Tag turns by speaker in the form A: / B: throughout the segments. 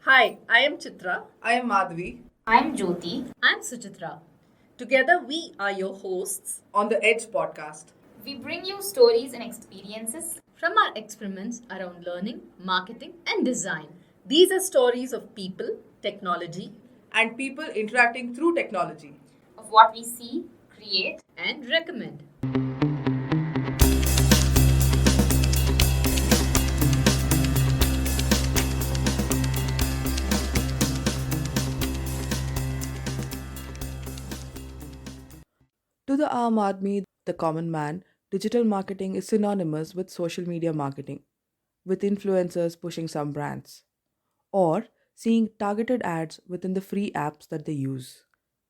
A: Hi, I am Chitra.
B: I am Madhavi.
C: I'm Jyoti.
D: I'm Suchitra.
A: Together, we are your hosts.
B: On the Aedge podcast.
C: We bring you stories and experiences.
D: From our experiments around learning, marketing, and design,
A: These are stories of people, technology,
B: And people interacting through technology.
C: Of what we see, create,
D: and recommend.
E: To the Aam Aadmi, the common man, digital marketing is synonymous with social media marketing, with influencers pushing some brands, or seeing targeted ads within the free apps that they use.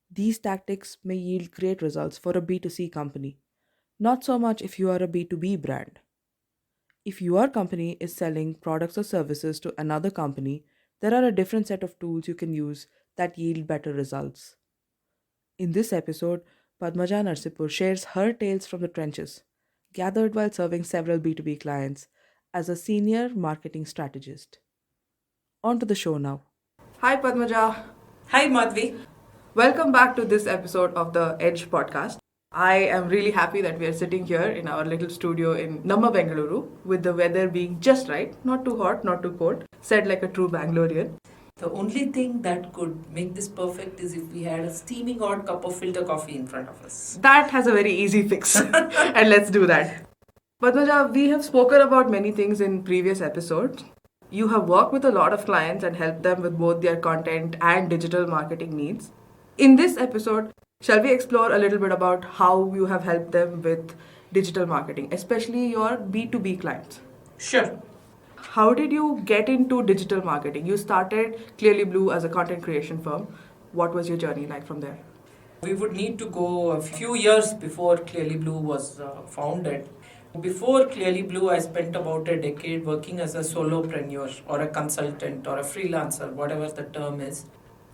E: These tactics may yield great results for a B2C company, not so much if you are a B2B brand. If your company is selling products or services to another company, there are a different set of tools you can use that yield better results. In this episode, Padmaja Narsipur shares her tales from the trenches, gathered while serving several B2B clients as a senior marketing strategist. On to the show now.
B: Hi Padmaja.
F: Hi Madhavi.
B: Welcome back to this episode of the Aedge podcast. I am really happy that we are sitting here in our little studio in Namma Bengaluru with the weather being just right, not too hot, not too cold, said like a true Bangalorean.
F: The only thing that could make this perfect is if we had a steaming hot cup of filter coffee in front of us.
B: That has a very easy fix. And let's do that. Padmaja, we have spoken about many things in previous episodes. You have worked with a lot of clients and helped them with both their content and digital marketing needs. In this episode, shall we explore a little bit about how you have helped them with digital marketing, especially your B2B clients?
F: Sure.
B: How did you get into digital marketing? You started Clearly Blue as a content creation firm. What was your journey like from there?
F: We would need to go a few years before Clearly Blue was founded. Before Clearly Blue, I spent about a decade working as a solopreneur or a consultant or a freelancer, whatever the term is.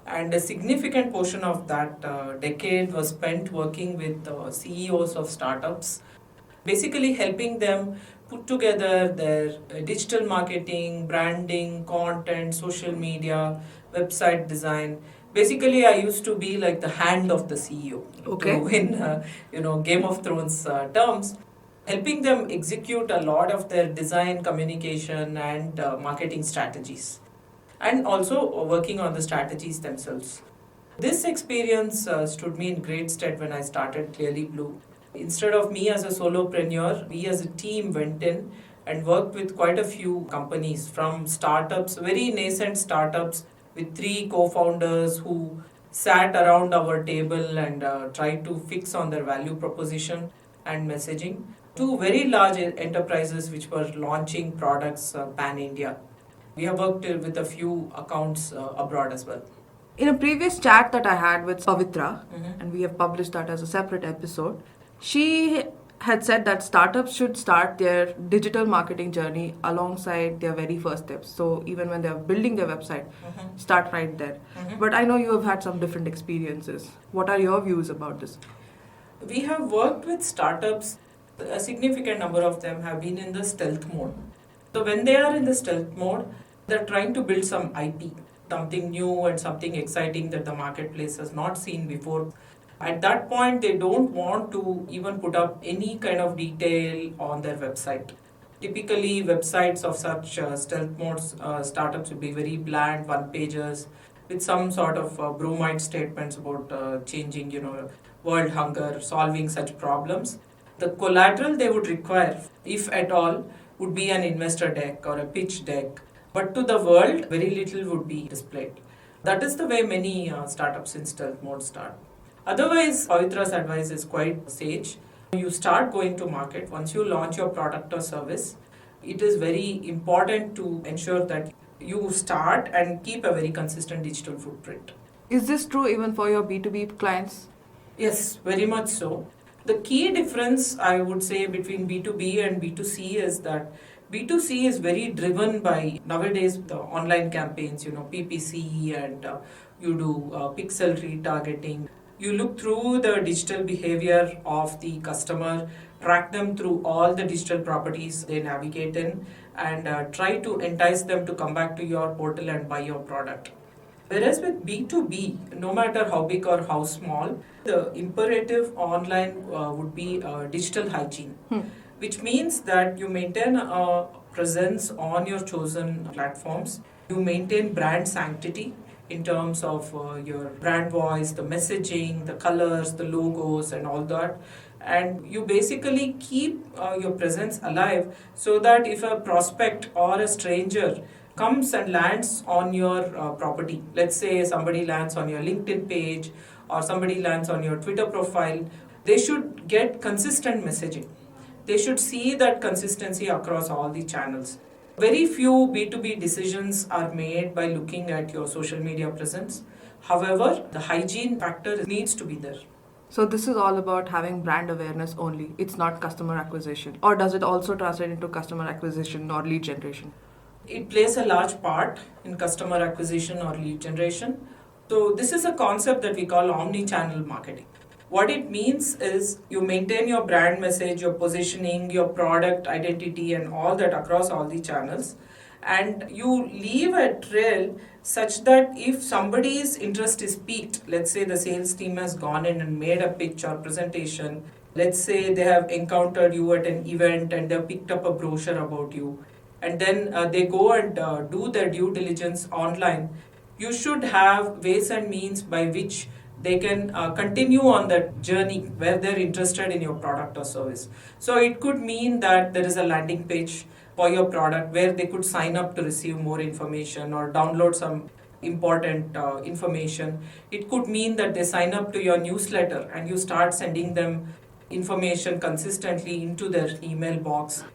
F: And a significant portion of that decade was spent working with CEOs of startups, basically helping them put together their digital marketing, branding, content, social media, website design. Basically, I used to be like the hand of the CEO.
B: Okay.
F: In Game of Thrones terms, helping them execute a lot of their design, communication, and marketing strategies, and also working on the strategies themselves. This experience stood me in great stead when I started Clearly Blue. Instead of me as a solopreneur, we as a team went in and worked with quite a few companies, from startups, very nascent startups, with three co-founders who sat around our table and tried to fix on their value proposition and messaging, to very large enterprises which were launching products pan-India. We have worked with a few accounts abroad as well.
B: In a previous chat that I had with Pavitra, and we have published that as a separate episode, she had said that startups should start their digital marketing journey alongside their very first steps. So even when they're building their website, start right there. But I know you have had some different experiences. What are your views about this?
F: We have worked with startups. A significant number of them have been in the stealth mode. So when they are in the stealth mode, they're trying to build some IP, something new and something exciting that the marketplace has not seen before. At that point, they don't want to even put up any kind of detail on their website. Typically, websites of such stealth mode startups will be very bland, one pages, with some sort of bromide statements about changing, world hunger, solving such problems. The collateral they would require, if at all, would be an investor deck or a pitch deck. But to the world, very little would be displayed. That is the way many startups in stealth mode start. Otherwise, Pavitra's advice is quite sage. You start going to market. Once you launch your product or service, it is very important to ensure that you start and keep a very consistent digital footprint.
B: Is this true even for your B2B clients?
F: Yes, very much so. The key difference, I would say, between B2B and B2C is that B2C is very driven by nowadays the online campaigns, PPC, and you do pixel retargeting. You look through the digital behavior of the customer track them through all the digital properties they navigate in, and try to entice them to come back to your portal and buy your product. Whereas with B2B, no matter how big or how small, the imperative online would be digital hygiene, which means that you maintain a presence on your chosen platforms, you maintain brand sanctity in terms of your brand voice, the messaging, the colors, the logos, and all that. And you basically keep your presence alive so that if a prospect or a stranger comes and lands on your property, let's say somebody lands on your LinkedIn page or somebody lands on your Twitter profile, they should get consistent messaging. They should see that consistency across all the channels. Very few B2B decisions are made by looking at your social media presence. However, the hygiene factor needs to be there.
B: So this is all about having brand awareness only. It's not customer acquisition. Or does it also translate into customer acquisition or lead generation?
F: It plays a large part in customer acquisition or lead generation. So this is a concept that we call omni-channel marketing. What it means is you maintain your brand message, your positioning, your product identity, and all that across all the channels. And you leave a trail such that if somebody's interest is piqued, let's say the sales team has gone in and made a pitch or presentation, let's say they have encountered you at an event and they've picked up a brochure about you, and then they go and do their due diligence online, you should have ways and means by which they can continue on that journey where they're interested in your product or service. So it could mean that there is a landing page for your product where they could sign up to receive more information or download some important information. It could mean that they sign up to your newsletter and you start sending them information consistently into their email box.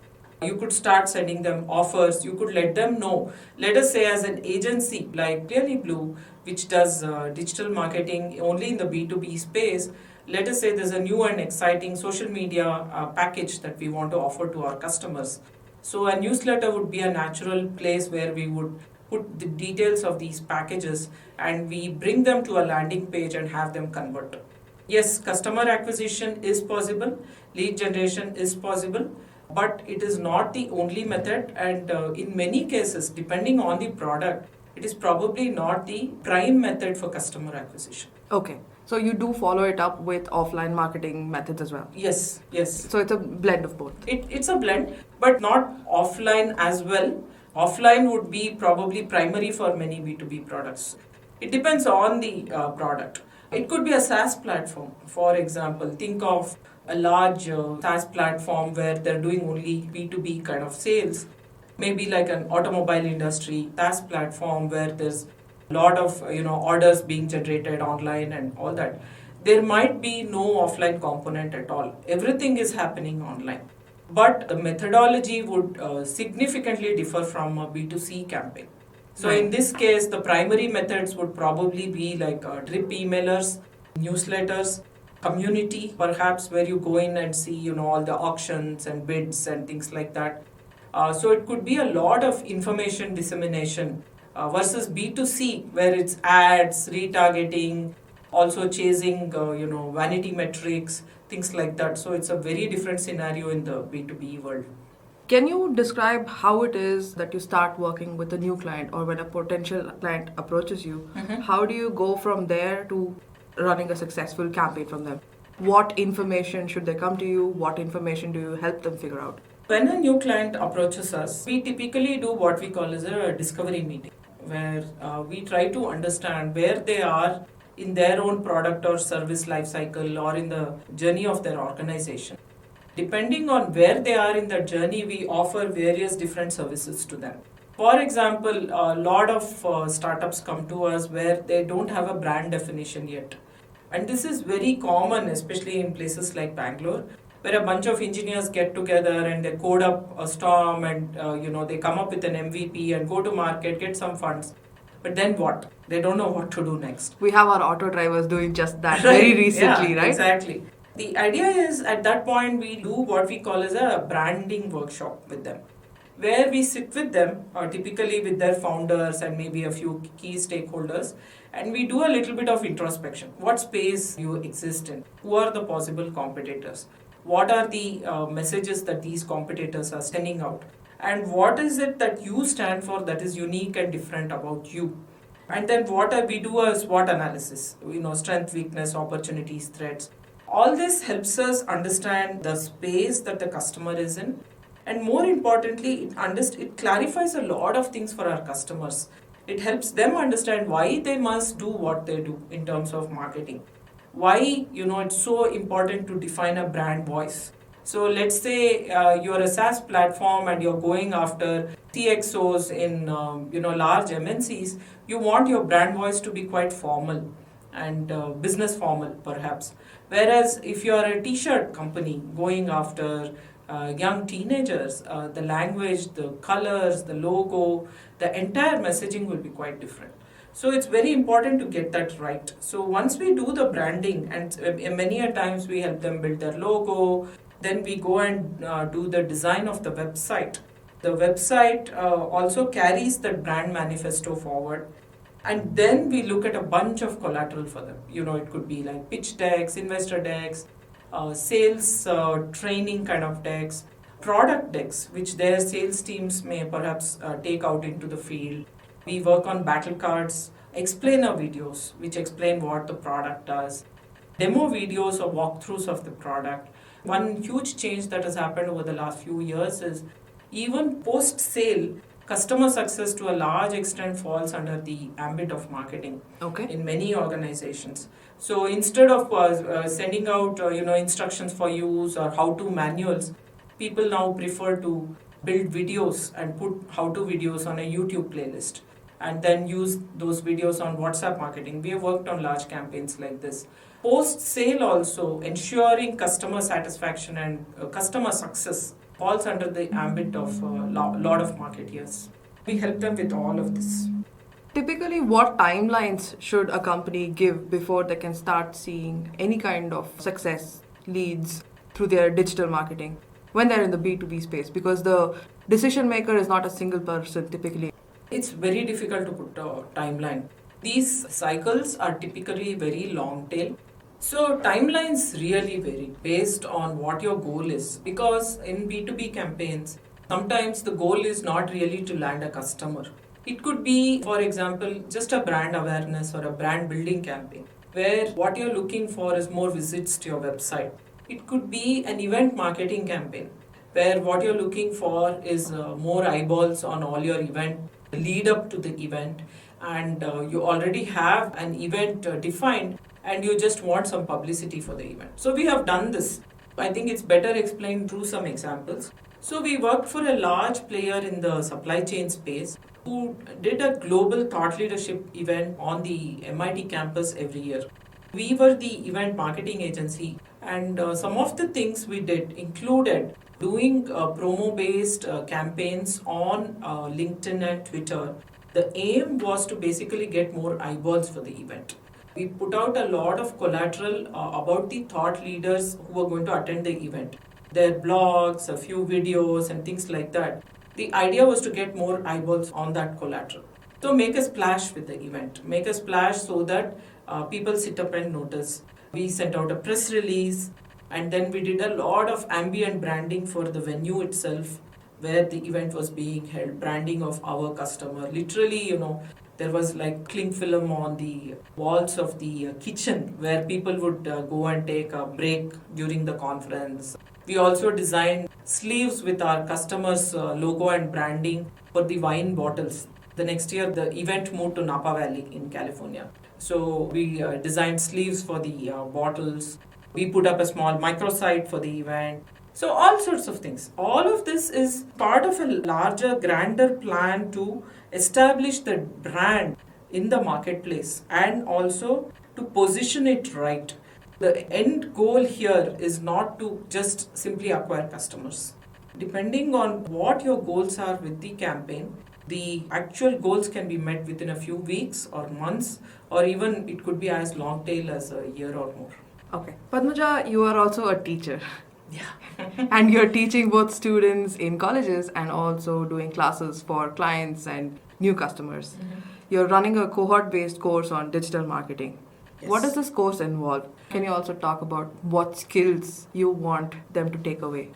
F: You could start sending them offers. You could let them know. Let us say, as an agency like Clearly Blue, which does digital marketing only in the B2B space, let us say there's a new and exciting social media package that we want to offer to our customers. So a newsletter would be a natural place where we would put the details of these packages and we bring them to a landing page and have them convert. Yes, customer acquisition is possible, lead generation is possible, but it is not the only method, and in many cases, depending on the product, it is probably not the prime method for customer acquisition.
B: Okay. So you do follow it up with offline marketing methods as well?
F: Yes, yes.
B: So it's a blend of both?
F: It's a blend, but not offline as well. Offline would be probably primary for many B2B products. It depends on the product. It could be a SaaS platform. For example, think of a large SaaS platform where they're doing only B2B kind of sales. Maybe like an automobile industry SaaS platform where there's a lot of orders being generated online and all that. There might be no offline component at all. Everything is happening online. But the methodology would significantly differ from a B2C campaign. So in this case, the primary methods would probably be like drip emailers, newsletters, community, perhaps where you go in and see all the auctions and bids and things like that. So it could be a lot of information dissemination versus B2C, where it's ads, retargeting, also chasing vanity metrics, things like that. So it's a very different scenario in the B2B world.
B: Can you describe how it is that you start working with a new client, or when a potential client approaches you, how do you go from there to running a successful campaign from them? What information should they come to you? What information do you help them figure out?
F: When a new client approaches us, we typically do what we call as a discovery meeting, where we try to understand where they are in their own product or service life cycle or in the journey of their organization. Depending on where they are in that journey, we offer various different services to them. For example, a lot of startups come to us where they don't have a brand definition yet. And this is very common, especially in places like Bangalore, where a bunch of engineers get together and they code up a storm and they come up with an MVP and go to market, get some funds. But then what? They don't know what to do next.
B: We have our auto drivers doing just that very recently,
F: Yeah,
B: right?
F: Exactly. The idea is at that point we do what we call as a branding workshop with them, where we sit with them, typically with their founders and maybe a few key stakeholders, and we do a little bit of introspection. What space you exist in? Who are the possible competitors? What are the messages that these competitors are sending out? And what is it that you stand for that is unique and different about you? And then we do a SWOT analysis, strength, weakness, opportunities, threats. All this helps us understand the space that the customer is in. And more importantly, it clarifies a lot of things for our customers. It helps them understand why they must do what they do in terms of marketing. Why, it's so important to define a brand voice. So let's say you're a SaaS platform and you're going after CXOs in large MNCs. You want your brand voice to be quite formal and business formal perhaps. Whereas if you're a t-shirt company going after young teenagers, the language, the colors, the logo, the entire messaging will be quite different. So it's very important to get that right. So once we do the branding, and many a times we help them build their logo, then we go and do the design of the website. The website also carries the brand manifesto forward. And then we look at a bunch of collateral for them. It could be like pitch decks, investor decks, sales training kind of decks, product decks, which their sales teams may perhaps take out into the field. We work on battle cards, explainer videos, which explain what the product does, demo videos or walkthroughs of the product. One huge change that has happened over the last few years is even post-sale, customer success to a large extent falls under the ambit of marketing in many organizations. So instead of sending out instructions for use or how-to manuals, people now prefer to build videos and put how-to videos on a YouTube playlist and then use those videos on WhatsApp marketing. We have worked on large campaigns like this. Post-sale also, ensuring customer satisfaction and customer success falls under the ambit of a lot of marketeers. We help them with all of this.
B: Typically, what timelines should a company give before they can start seeing any kind of success leads through their digital marketing when they're in the B2B space? Because the decision maker is not a single person typically.
F: It's very difficult to put a timeline. These cycles are typically very long tail. So timelines really vary based on what your goal is, because in B2B campaigns, sometimes the goal is not really to land a customer. It could be, for example, just a brand awareness or a brand building campaign, where what you're looking for is more visits to your website. It could be an event marketing campaign, where what you're looking for is more eyeballs on all your event, lead up to the event, and you already have an event defined and you just want some publicity for the event. So we have done this. I think it's better explained through some examples. So we worked for a large player in the supply chain space who did a global thought leadership event on the MIT campus every year. We were the event marketing agency, and some of the things we did included doing promo-based campaigns on LinkedIn and Twitter. The aim was to basically get more eyeballs for the event. We put out a lot of collateral about the thought leaders who were going to attend the event. Their blogs, a few videos and things like that. The idea was to get more eyeballs on that collateral. So make a splash with the event. Make a splash so that people sit up and notice. We sent out a press release, and then we did a lot of ambient branding for the venue itself where the event was being held, branding of our customer. Literally, there was like cling film on the walls of the kitchen where people would go and take a break during the conference. We also designed sleeves with our customers' logo and branding for the wine bottles. The next year, the event moved to Napa Valley in California. So we designed sleeves for the bottles. We put up a small microsite for the event. So all sorts of things. All of this is part of a larger, grander plan to establish the brand in the marketplace and also to position it right. The end goal here is not to just simply acquire customers. Depending on what your goals are with the campaign, the actual goals can be met within a few weeks or months, or even it could be as long tail as a year or more.
B: Okay. Padmaja, you are also a teacher.
F: Yeah.
B: And you're teaching both students in colleges and also doing classes for clients and new customers. You're running a cohort-based course on digital marketing. What does this course involve? Can you also talk about what skills you want them to take away?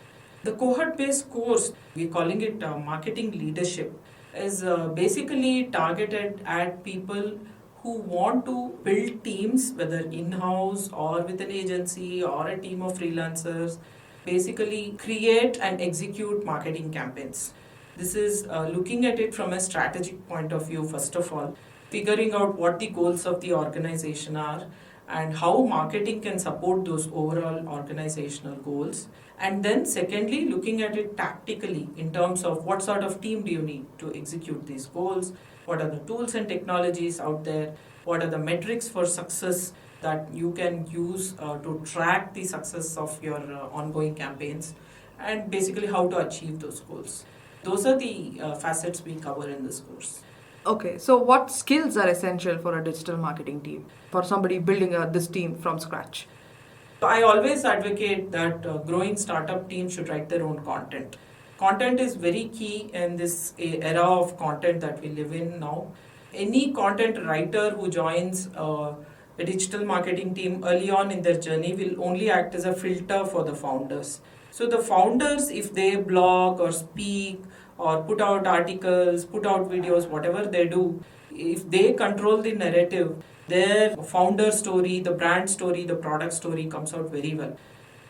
F: The cohort-based course, we're calling it marketing leadership, is basically targeted at people who want to build teams, whether in-house or with an agency or a team of freelancers, basically create and execute marketing campaigns. This is looking at it from a strategic point of view, first of all, figuring out what the goals of the organization are and how marketing can support those overall organizational goals. And then, secondly, looking at it tactically in terms of what sort of team do you need to execute these goals, what are the tools and technologies out there, what are the metrics for success that you can use to track the success of your ongoing campaigns, and basically how to achieve those goals. Those are the facets we cover in this course.
B: Okay, so what skills are essential for a digital marketing team, for somebody building this team from scratch?
F: I always advocate that growing startup teams should write their own content. Content is very key in this era of content that we live in now. Any content writer who joins a digital marketing team early on in their journey will only act as a filter for the founders. So the founders, if they blog or speak or put out articles, put out videos, whatever they do, if they control the narrative, their founder story, the brand story, the product story comes out very well.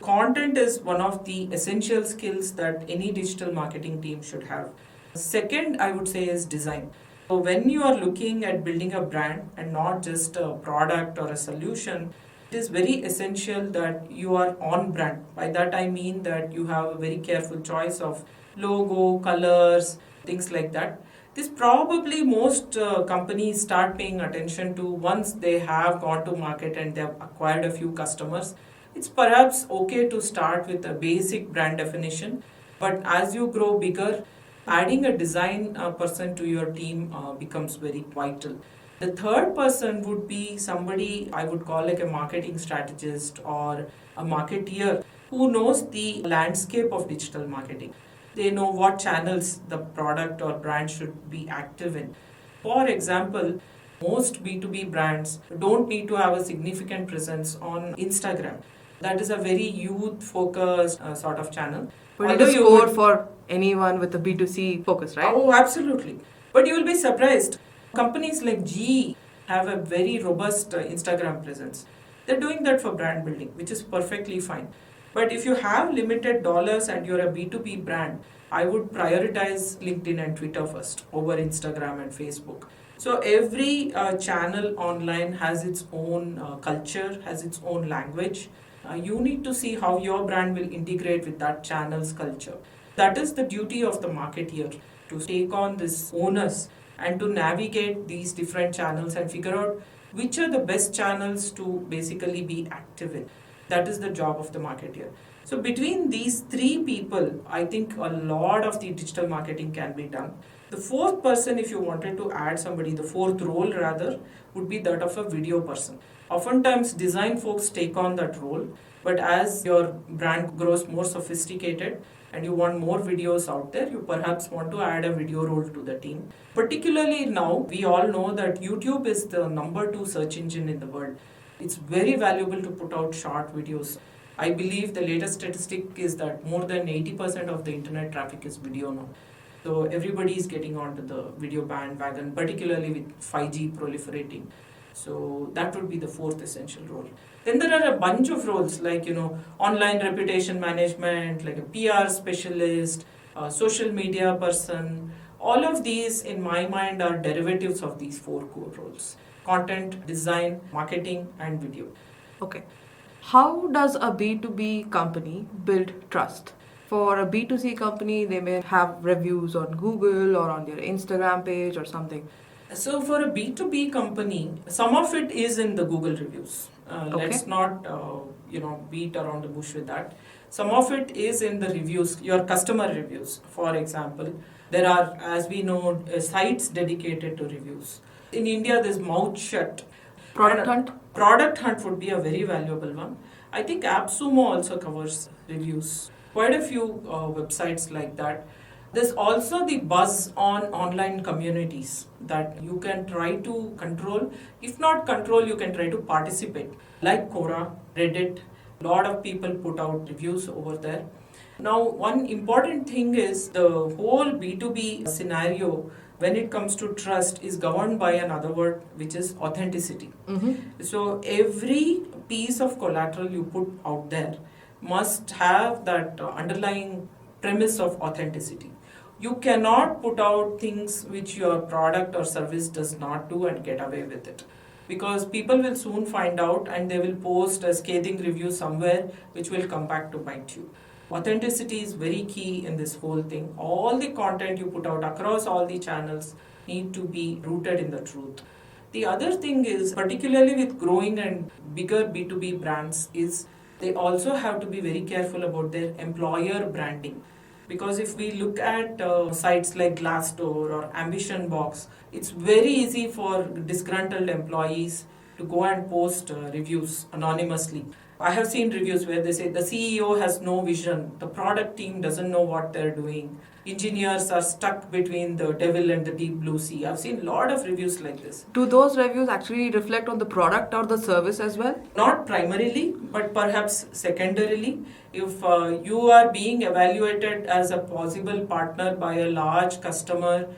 F: Content is one of the essential skills that any digital marketing team should have. Second, I would say, is design. So when you are looking at building a brand and not just a product or a solution, it is very essential that you are on brand. By that I mean that you have a very careful choice of logo, colors, things like that. This probably most companies start paying attention to once they have gone to market and they have acquired a few customers. It's perhaps okay to start with a basic brand definition, but as you grow bigger, adding a design person to your team becomes very vital. The third person would be somebody I would call like a marketing strategist or a marketeer who knows the landscape of digital marketing. They know what channels the product or brand should be active in. For example, most B2B brands don't need to have a significant presence on Instagram. That is a very youth focused sort of channel.
B: But it is core for anyone with a B2C focus, right?
F: Oh, absolutely. But you will be surprised. Companies like GE have a very robust Instagram presence. They're doing that for brand building, which is perfectly fine. But if you have limited dollars and you're a B2B brand, I would prioritize LinkedIn and Twitter first over Instagram and Facebook. So every channel online has its own culture, has its own language. You need to see how your brand will integrate with that channel's culture. That is the duty of the marketeer, to take on this onus and to navigate these different channels and figure out which are the best channels to basically be active in. That is the job of the marketeer. So between these three people, I think a lot of the digital marketing can be done. The fourth person, if you wanted to add somebody, the fourth role rather, would be that of a video person. Oftentimes design folks take on that role, but as your brand grows more sophisticated and you want more videos out there, you perhaps want to add a video role to the team. Particularly now, we all know that YouTube is the #2 search engine in the world. It's very valuable to put out short videos. I believe the latest statistic is that more than 80% of the internet traffic is video now. So everybody is getting onto the video bandwagon, particularly with 5G proliferating. So that would be the fourth essential role. Then there are a bunch of roles like, online reputation management, like a PR specialist, a social media person. All of these, in my mind, are derivatives of these four core roles: content, design, marketing, and video.
B: Okay. How does a B2B company build trust? For a B2C company, they may have reviews on Google or on their Instagram page or something.
F: So for a B2B company, some of it is in the Google reviews. Let's not, beat around the bush with that. Some of it is in the reviews, your customer reviews. For example, there are, as we know, sites dedicated to reviews. In India, there's Mouth Shut.
B: Product Hunt?
F: Product Hunt would be a very valuable one. I think AppSumo also covers reviews. Quite a few websites like that. There's also the buzz on online communities that you can try to control. If not control, you can try to participate. Like Quora, Reddit, a lot of people put out reviews over there. Now, one important thing is the whole B2B scenario when it comes to trust is governed by another word, which is authenticity. So every piece of collateral you put out there must have that underlying premise of authenticity. You cannot put out things which your product or service does not do and get away with it. Because people will soon find out and they will post a scathing review somewhere which will come back to bite you. Authenticity is very key in this whole thing. All the content you put out across all the channels need to be rooted in the truth. The other thing is, particularly with growing and bigger B2B brands, is they also have to be very careful about their employer branding. Because if we look at sites like Glassdoor or Ambition Box, it's very easy for disgruntled employees to go and post reviews anonymously. I have seen reviews where they say the CEO has no vision, the product team doesn't know what they're doing, engineers are stuck between the devil and the deep blue sea. I've seen a lot of reviews like this.
B: Do those reviews actually reflect on the product or the service as well?
F: Not primarily, but perhaps secondarily. If you are being evaluated as a possible partner by a large customer,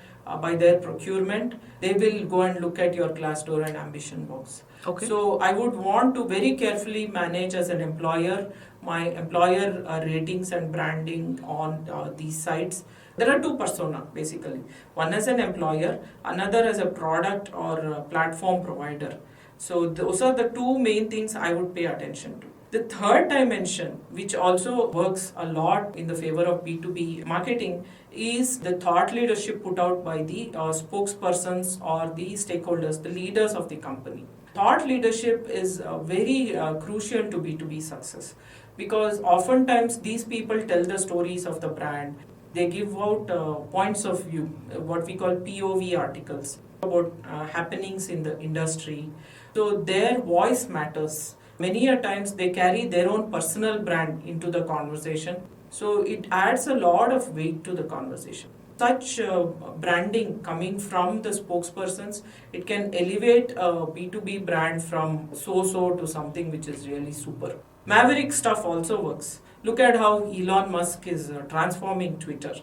F: by their procurement, they will go and look at your Glassdoor and Ambition Box.
B: Okay.
F: So I would want to very carefully manage as an employer my employer ratings and branding on these sites. There are two persona basically. One as an employer, another as a product or a platform provider. So those are the two main things I would pay attention to. The third dimension, which also works a lot in the favor of B2B marketing, is the thought leadership put out by the spokespersons or the stakeholders, the leaders of the company. Thought leadership is very crucial to B2B success because oftentimes these people tell the stories of the brand. They give out points of view, what we call POV articles about happenings in the industry. So their voice matters. Many a times they carry their own personal brand into the conversation. So it adds a lot of weight to the conversation. Such branding coming from the spokespersons, it can elevate a B2B brand from so-so to something which is really super. Maverick stuff also works. Look at how Elon Musk is transforming Twitter.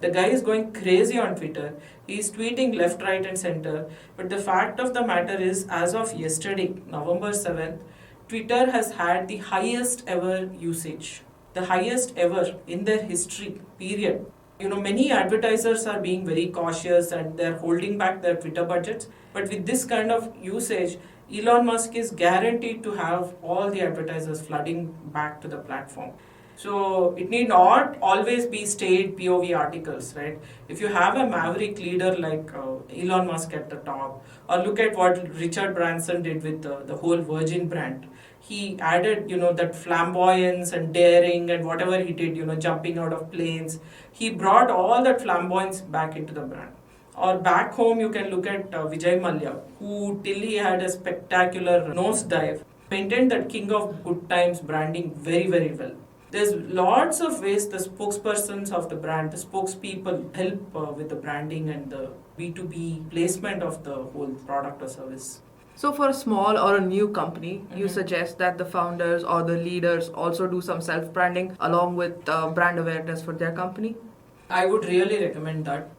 F: The guy is going crazy on Twitter. He's tweeting left, right, and center. But the fact of the matter is, as of yesterday, November 7th, Twitter has had the highest ever usage, the highest ever in their history, period. You know, many advertisers are being very cautious and they're holding back their Twitter budgets. But with this kind of usage, Elon Musk is guaranteed to have all the advertisers flooding back to the platform. So it need not always be staid POV articles, right? If you have a maverick leader like Elon Musk at the top, or look at what Richard Branson did with the whole Virgin brand. He added, that flamboyance and daring and whatever he did, jumping out of planes. He brought all that flamboyance back into the brand. Or back home, you can look at Vijay Mallya, who till he had a spectacular nosedive, maintained that king of good times branding very, very well. There's lots of ways the spokespersons of the brand, the spokespeople help with the branding and the B2B placement of the whole product or service.
B: So for a small or a new company, you suggest that the founders or the leaders also do some self-branding along with brand awareness for their company?
F: I would really recommend that.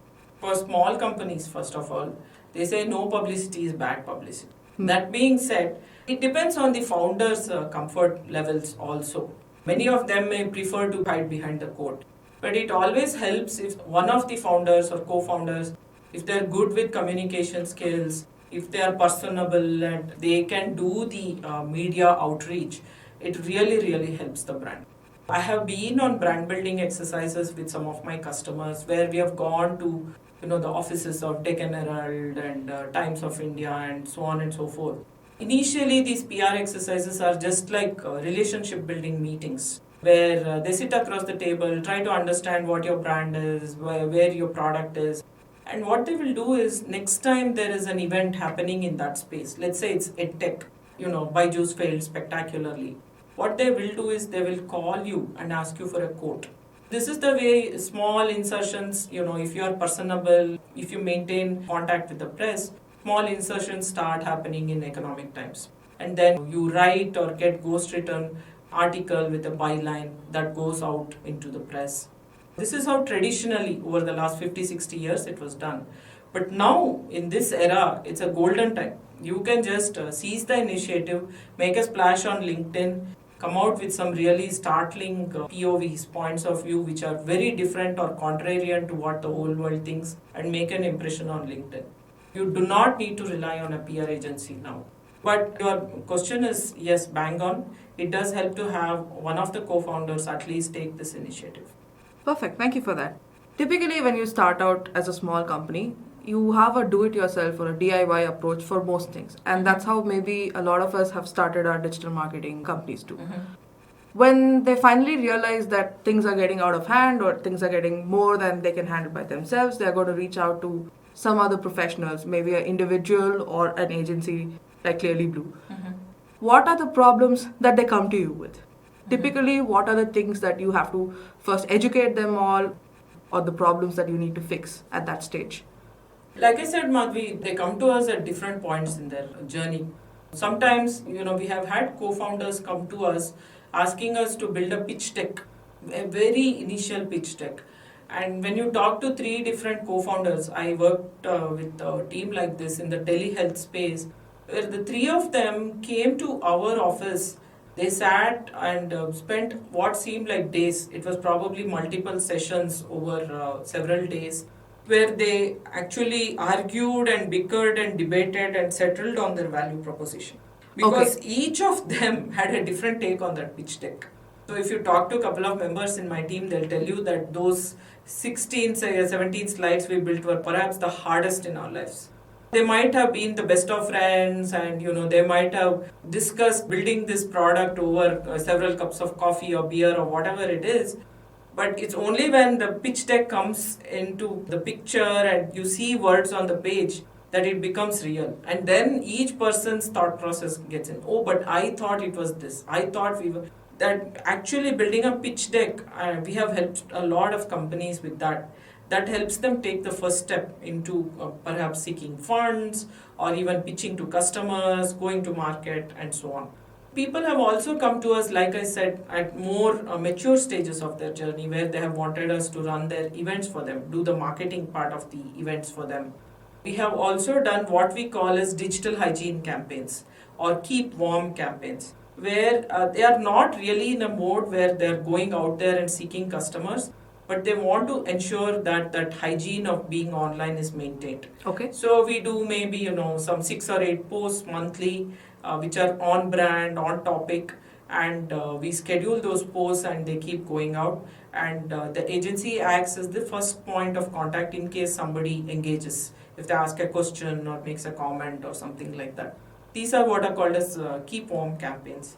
F: For small companies, first of all, they say no publicity is bad publicity. That being said, it depends on the founders' comfort levels also. Many of them may prefer to hide behind the coat. But it always helps if one of the founders or co-founders, if they're good with communication skills, if they are personable and they can do the media outreach, it really, really helps the brand. I have been on brand building exercises with some of my customers where we have gone to the offices of Deccan Herald and Times of India and so on and so forth. Initially, these PR exercises are just like relationship building meetings where they sit across the table, try to understand what your brand is, where your product is. And what they will do is next time there is an event happening in that space, let's say it's Edtech, Byju's failed spectacularly. What they will do is they will call you and ask you for a quote. This is the way small insertions, if you are personable, if you maintain contact with the press, small insertions start happening in economic times. And then you write or get ghost written article with a byline that goes out into the press. This is how traditionally over the last 50, 60 years it was done. But now in this era, it's a golden time. You can just seize the initiative, make a splash on LinkedIn, come out with some really startling POVs, points of view, which are very different or contrarian to what the whole world thinks, and make an impression on LinkedIn. You do not need to rely on a PR agency now. But your question is, yes, bang on. It does help to have one of the co-founders at least take this initiative.
B: Perfect. Thank you for that. Typically, when you start out as a small company, you have a do-it-yourself or a DIY approach for most things. And that's how maybe a lot of us have started our digital marketing companies too. When they finally realize that things are getting out of hand or things are getting more than they can handle by themselves, they're going to reach out to some other professionals, maybe an individual or an agency like Clearly Blue. What are the problems that they come to you with? Typically, what are the things that you have to first educate them all, or the problems that you need to fix at that stage?
F: Like I said, Madhavi, they come to us at different points in their journey. Sometimes, we have had co-founders come to us asking us to build a pitch deck, a very initial pitch deck. And when you talk to 3 different co-founders, I worked with a team like this in the telehealth space, where the 3 of them came to our office. They sat and spent what seemed like days. It was probably multiple sessions over several days, where they actually argued and bickered and debated and settled on their value proposition. Because each of them had a different take on that pitch deck. So if you talk to a couple of members in my team, they'll tell you that those 17 slides we built were perhaps the hardest in our lives. They might have been the best of friends, and they might have discussed building this product over several cups of coffee or beer or whatever it is. But it's only when the pitch deck comes into the picture and you see words on the page that it becomes real. And then each person's thought process gets in. Oh, but I thought it was this. I thought we were... That actually building a pitch deck, we have helped a lot of companies with that. That helps them take the first step into perhaps seeking funds or even pitching to customers, going to market, and so on. People have also come to us, like I said, at more mature stages of their journey, where they have wanted us to run their events for them, do the marketing part of the events for them. We have also done what we call as digital hygiene campaigns or keep warm campaigns, where they are not really in a mode where they're going out there and seeking customers, but they want to ensure that that hygiene of being online is maintained.
B: Okay.
F: So we do maybe, some 6 or 8 posts monthly, which are on brand, on topic, and we schedule those posts and they keep going out. And the agency acts as the first point of contact in case somebody engages, if they ask a question or makes a comment or something like that. These are what are called as keep warm campaigns.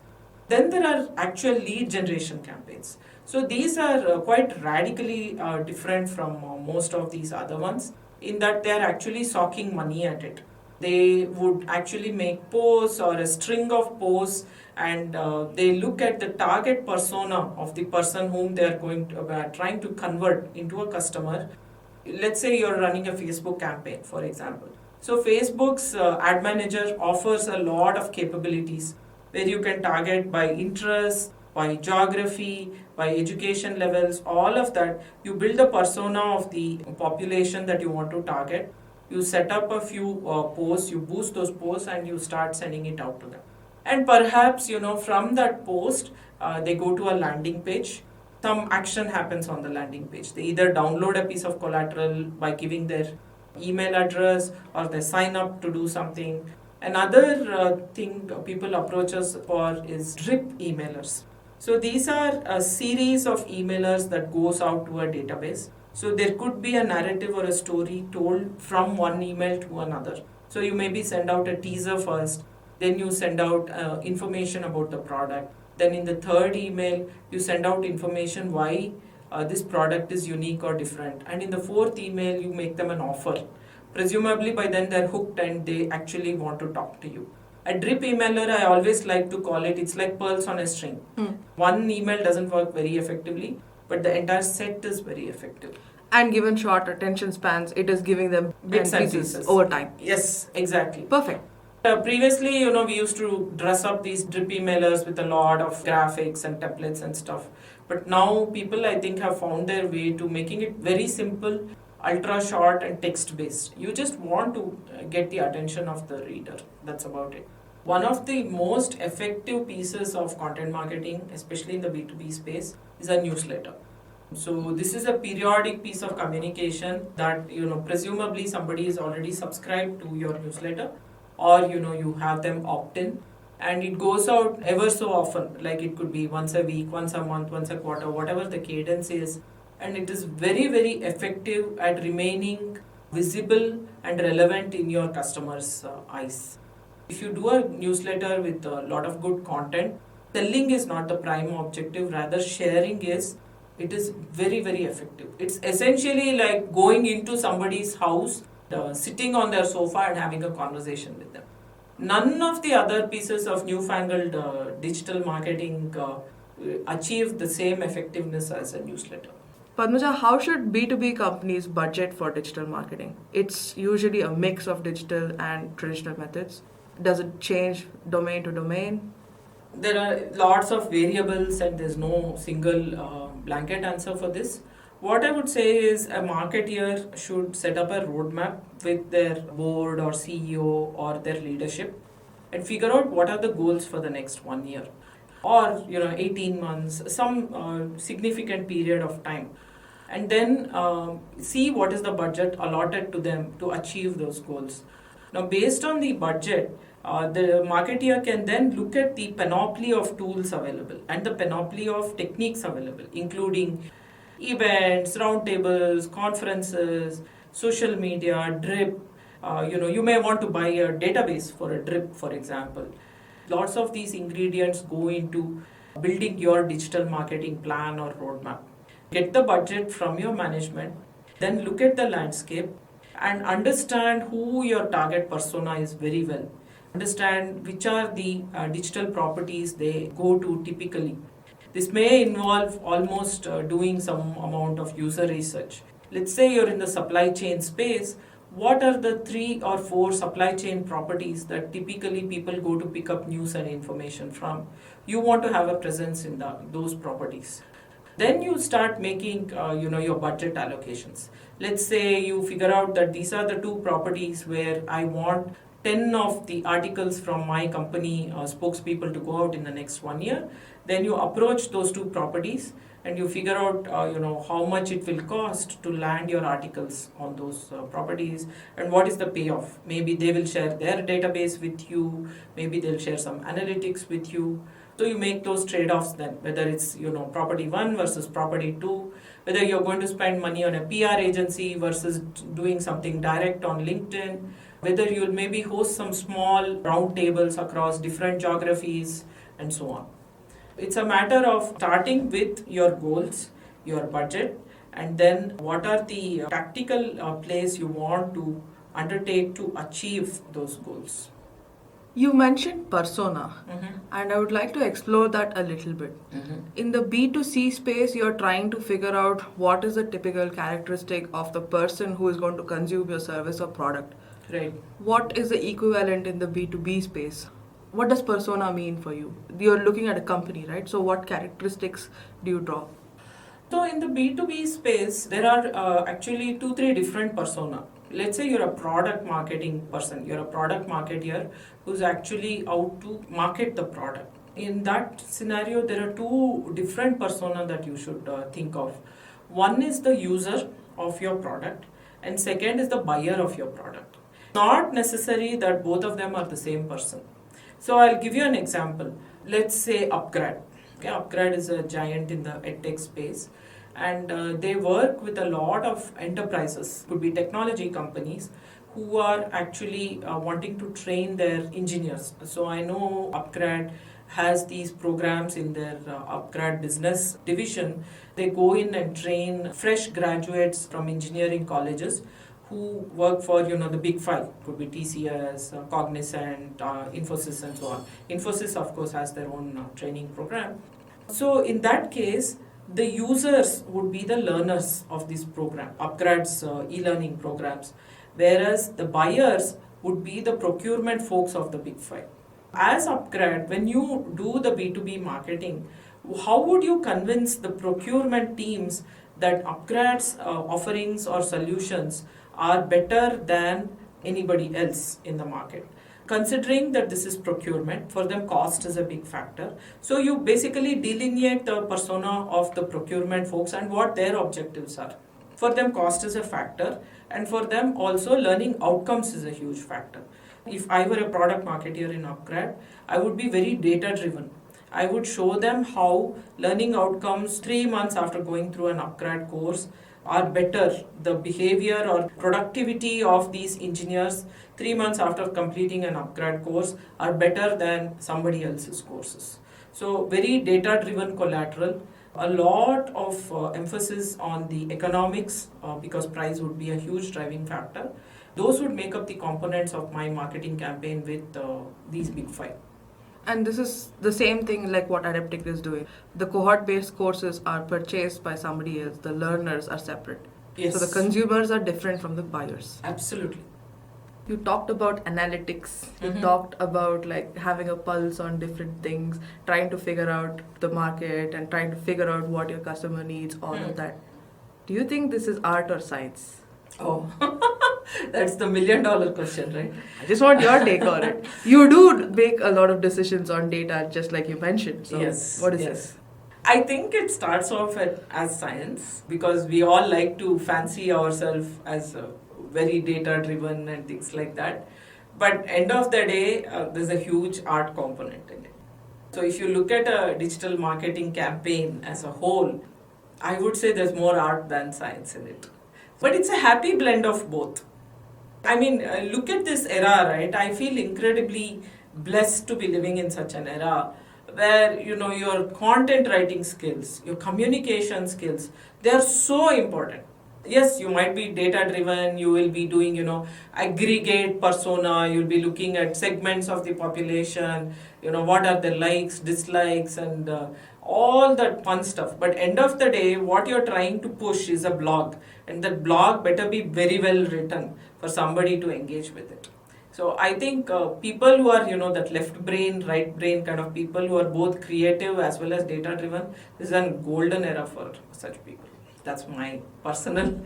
F: Then there are actual lead generation campaigns. So these are quite radically different from most of these other ones, in that they are actually socking money at it. They would actually make posts or a string of posts, and they look at the target persona of the person whom they are trying to convert into a customer. Let's say you're running a Facebook campaign, for example. So Facebook's ad manager offers a lot of capabilities where you can target by interest, by geography, by education levels, all of that. You build the persona of the population that you want to target. You set up a few posts, you boost those posts, and you start sending it out to them. And perhaps, from that post, they go to a landing page. Some action happens on the landing page. They either download a piece of collateral by giving their email address, or they sign up to do something. Another thing people approach us for is drip emailers. So these are a series of emailers that goes out to a database. So there could be a narrative or a story told from one email to another. So you maybe send out a teaser first, then you send out information about the product. Then in the third email, you send out information why this product is unique or different. And in the fourth email, you make them an offer. Presumably by then they're hooked and they actually want to talk to you. A drip emailer, I always like to call it, it's like pearls on a string. One email doesn't work very effectively. but the entire set is very effective.
B: And given short attention spans, it is giving them
F: Bits and
B: pieces
F: pieces.
B: over time.
F: Yes, exactly.
B: Perfect.
F: Previously, we used to dress up these drippy mailers with a lot of graphics and templates and stuff. But now people, I think, have found their way to making it very simple, ultra short and text based. You just want to get the attention of the reader. That's about it. One of the most effective pieces of content marketing, especially in the B2B space, is a newsletter. So this is a periodic piece of communication that, presumably somebody is already subscribed to your newsletter, or, you have them opt in, and it goes out ever so often, like it could be once a week, once a month, once a quarter, whatever the cadence is. And it is very, very effective at remaining visible and relevant in your customers' eyes. If you do a newsletter with a lot of good content, selling is not the prime objective, rather sharing is. It is very, very effective. It's essentially like going into somebody's house, sitting on their sofa and having a conversation with them. None of the other pieces of newfangled digital marketing achieve the same effectiveness as a newsletter.
B: Padmaja, how should B2B companies budget for digital marketing? It's usually a mix of digital and traditional methods. Does it change domain to domain?
F: There are lots of variables and there's no single blanket answer for this. What I would say is a marketeer should set up a roadmap with their board or CEO or their leadership and figure out what are the goals for the next 1 year or 18 months, some significant period of time, and then see what is the budget allotted to them to achieve those goals. Now, based on the budget, the marketeer can then look at the panoply of tools available and the panoply of techniques available, including events, roundtables, conferences, social media, drip. You may want to buy a database for a drip, for example. Lots of these ingredients go into building your digital marketing plan or roadmap. Get the budget from your management, then look at the landscape and understand who your target persona is very well. Understand which are the digital properties they go to typically. This may involve almost doing some amount of user research. Let's say you're in the supply chain space. What are the 3 or 4 supply chain properties that typically people go to pick up news and information from? You want to have a presence in those properties. Then you start making your budget allocations. Let's say you figure out that these are the 2 properties where I want 10 of the articles from my company spokespeople to go out in the next 1 year. Then you approach those 2 properties and you figure out how much it will cost to land your articles on those properties and what is the payoff. Maybe they will share their database with you, maybe they'll share some analytics with you. So you make those trade-offs then, whether it's property 1 versus property 2, whether you're going to spend money on a PR agency versus doing something direct on LinkedIn, whether you'll maybe host some small roundtables across different geographies and so on. It's a matter of starting with your goals, your budget, and then what are the tactical plays you want to undertake to achieve those goals.
B: You mentioned persona, and I would like to explore that a little bit. In the B2C space, you're trying to figure out what is the typical characteristic of the person who is going to consume your service or product.
F: Right.
B: What is the equivalent in the B2B space? What does persona mean for you? You're looking at a company, right? So what characteristics do you draw?
F: So in the B2B space, there are actually 2-3 different persona. Let's say you're a product marketing person, you're a product marketeer who's actually out to market the product. In that scenario, there are 2 different persona that you should think of. One is the user of your product and second is the buyer of your product. Not necessary that both of them are the same person. So I'll give you an example. Let's say Upgrad. Okay, Upgrad is a giant in the edtech space and they work with a lot of enterprises, could be technology companies who are actually wanting to train their engineers. So I know Upgrad has these programs in their Upgrad business division. They go in and train fresh graduates from engineering colleges who work for the big 5, could be TCS, Cognizant, Infosys and so on. Infosys of course has their own training program. So in that case, The users would be the learners of this program, upgrades e-learning programs, whereas the buyers would be the procurement folks of the big five. As upgrade, when you do the B2B marketing, how would you convince the procurement teams that upgrades offerings or solutions are better than anybody else in the market? Considering that this is procurement, for them cost is a big factor. So you basically delineate the persona of the procurement folks and what their objectives are. For them cost is a factor, and for them also learning outcomes is a huge factor. If I were a product marketeer in Upgrade, I would be very data driven. I would show them how learning outcomes 3 months after going through an Upgrade course are better. The behavior or productivity of these engineers 3 months after completing an Upgrade course are better than somebody else's courses. So very data driven collateral. A lot of emphasis on the economics because price would be a huge driving factor. Those would make up the components of my marketing campaign with these big five.
B: And this is the same thing like what Adeptic is doing. The cohort-based courses are purchased by somebody else. The learners are separate.
F: Yes.
B: So the consumers are different from the buyers.
F: Absolutely.
B: You talked about analytics. You talked about like having a pulse on different things, trying to figure out the market and trying to figure out what your customer needs, all of that. Do you think this is art or science?
F: Oh, that's the $1 million question, right?
B: I just want your take on it. You do make a lot of decisions on data, just like you mentioned. So
F: Yes.
B: what is
F: yes.
B: this?
F: I think it starts off as science because we all like to fancy ourselves as very data driven and things like that. But end of the day, there's a huge art component in it. So if you look at a digital marketing campaign as a whole, I would say there's more art than science in it. But it's a happy blend of both. I mean, look at this era, right? I feel incredibly blessed to be living in such an era where, your content writing skills, your communication skills, they are so important. Yes, you might be data driven, you will be doing, aggregate persona, you'll be looking at segments of the population, what are the likes, dislikes, and all that fun stuff. But end of the day, what you're trying to push is a blog, and that blog better be very well written for somebody to engage with it. So I think people who are, that left brain, right brain kind of people who are both creative as well as data driven, this is a golden era for such people. That's my personal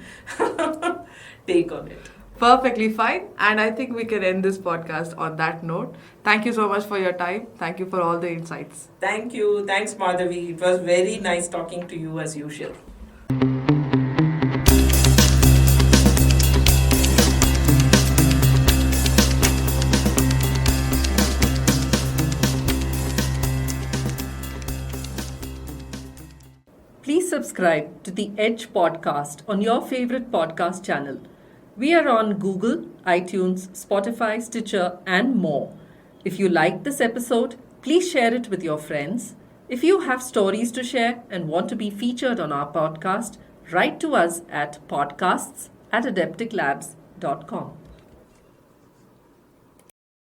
F: take on it.
B: Perfectly fine. And I think we can end this podcast on that note. Thank you so much for your time. Thank you for all the insights.
F: Thank you. Thanks, Madhavi. It was very nice talking to you as usual.
A: Please subscribe to the Aedge podcast on your favorite podcast channel. We are on Google, iTunes, Spotify, Stitcher, and more. If you liked this episode, please share it with your friends. If you have stories to share and want to be featured on our podcast, write to us at podcasts@adepticlabs.com.